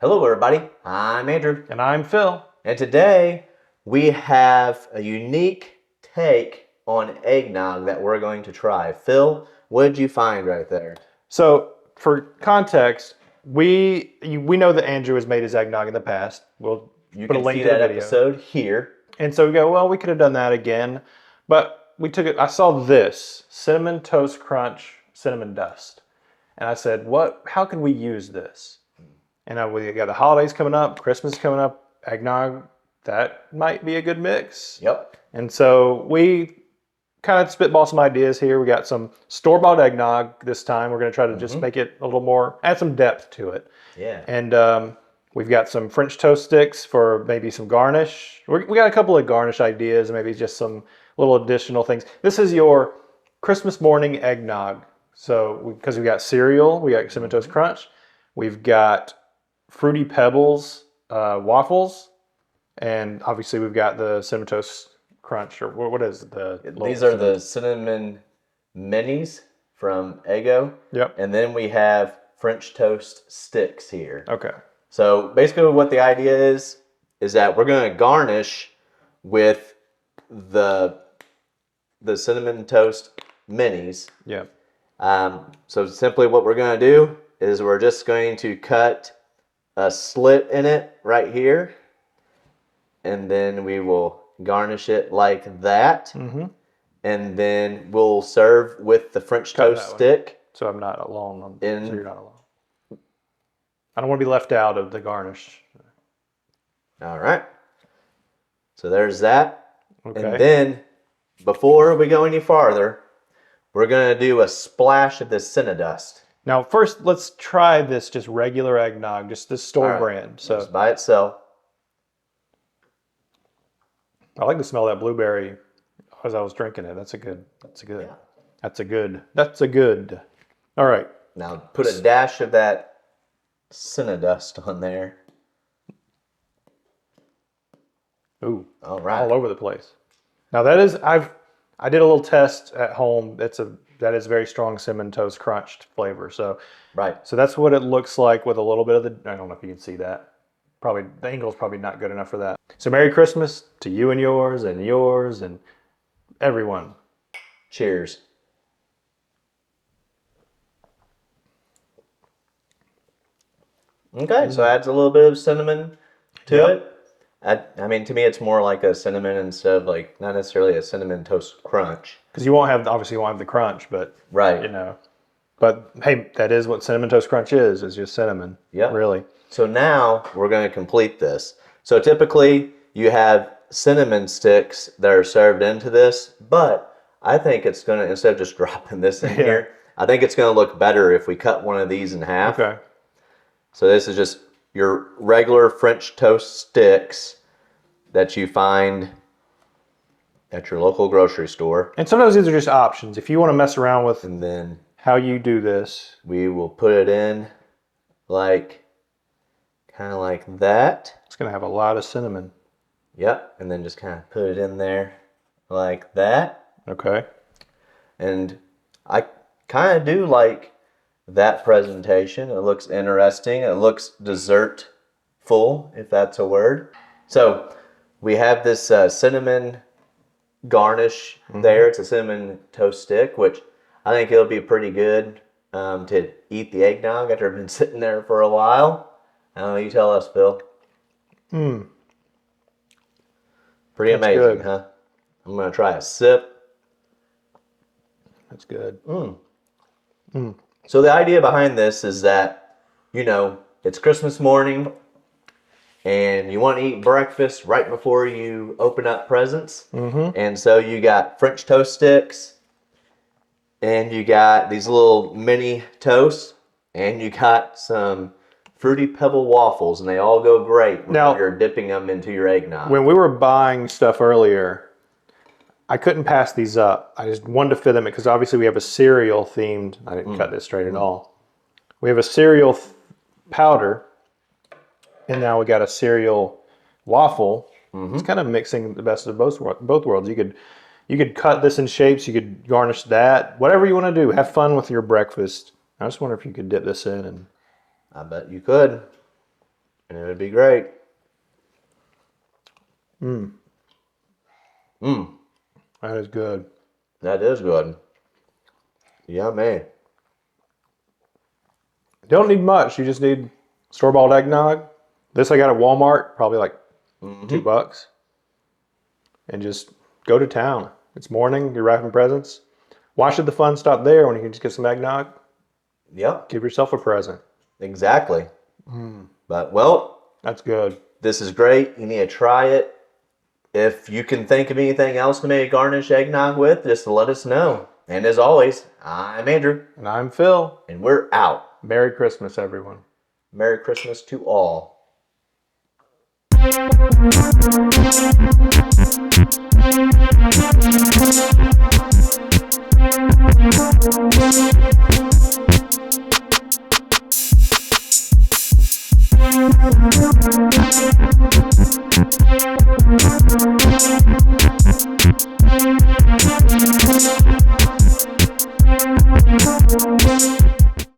Hello everybody, I'm Andrew. And I'm Phil. And today we have a unique take on eggnog that we're going to try. Phil, what did you find right there? So, for context, we know that Andrew has made his eggnog in the past. We'll put a link to the video. Episode here. And so we go, well, we could have done that again. But we took it, I saw this, Cinnamon Toast Crunch Cinnamon Dust. And I said, how can we use this? And we got the holidays coming up, Christmas coming up, eggnog, that might be a good mix. Yep. And so we kind of spitball some ideas here. We got some store-bought eggnog this time. We're going to try to just make it a little more, add some depth to it. Yeah. And we've got some French toast sticks for maybe some garnish. We got a couple of garnish ideas, maybe just some little additional things. This is your Christmas morning eggnog. So, because we got cereal, we got Cinnamon Toast Crunch. We've got Fruity Pebbles waffles. And obviously we've got the Cinnamon Toast Crunch, or what is the... These are the cinnamon minis from Eggo. Yep. And then we have French toast sticks here. Okay. So basically what the idea is that we're going to garnish with the cinnamon toast minis. Yep. So simply what we're going to do is we're just going to cut a slit in it right here. And then we will garnish it like that. Mm-hmm. And then we'll serve with the French toast stick. So I'm not alone. So you're not alone. I don't want to be left out of the garnish. All right. So there's that. Okay. And then, before we go any farther, we're going to do a splash of the Cinnadust. Now, first, let's try this just regular eggnog, just this store brand. So just by itself. I like the smell of that blueberry as I was drinking it. That's a good. Yeah. That's a good. All right. Now, put a dash of that Cinnadust on there. Ooh. All right. All over the place. Now that is, I did a little test at home. That is very strong cinnamon toast crunched flavor. So right. So that's what it looks like with a little bit of the. I don't know if you can see that. Probably the angle's probably not good enough for that. So Merry Christmas to you and yours and everyone. Cheers. Okay, so adds a little bit of cinnamon to it. I mean, to me, it's more like a cinnamon instead of like not necessarily a cinnamon toast crunch. Because you won't have the crunch, but right, you know. But hey, that is what cinnamon toast crunch is just cinnamon. Yeah, really. So now we're going to complete this. So typically you have cinnamon sticks that are served into this, but I think it's going to, instead of just dropping this in here, I think it's going to look better if we cut one of these in half. Okay. So this is just your regular French toast sticks that you find at your local grocery store. And sometimes these are just options. If you want to mess around with and then how you do this, we will put it in like kind of like that. It's going to have a lot of cinnamon. Yep, and then just kind of put it in there like that. Okay. And I kind of do like that presentation. It looks interesting. It looks dessert-full, if that's a word. So we have this cinnamon garnish there. It's a cinnamon toast stick, which I think it'll be pretty good to eat the eggnog after it's been sitting there for a while. I don't know, you tell us, Phil. Pretty That's amazing, good. huh? I'm going to try a sip. That's good. So the idea behind this is that, you know, it's Christmas morning and you want to eat breakfast right before you open up presents. And so you got French toast sticks and you got these little mini toasts and you got some Fruity Pebble waffles, and they all go great when you're dipping them into your eggnog. When we were buying stuff earlier, I couldn't pass these up. I just wanted to fit them in because obviously we have a cereal themed. I didn't cut this straight at all. We have a cereal powder, and now we got a cereal waffle. It's kind of mixing the best of both worlds. You could cut this in shapes. You could garnish that. Whatever you want to do. Have fun with your breakfast. I just wonder if you could dip this in and. I bet you could. And it would be great. That is good. That is good. Yummy. Don't need much. You just need store-bought eggnog. This I got at Walmart, probably like $2. And just go to town. It's morning, you're wrapping presents. Why should the fun stop there when you can just get some eggnog? Yep. Give yourself a present. Exactly. But, well, That's good. this is great. You need to try it. If you can think of anything else to make a garnish eggnog with, just let us know. And as always, I'm Andrew. And I'm Phil. And we're out. Merry Christmas, everyone. Merry Christmas to all.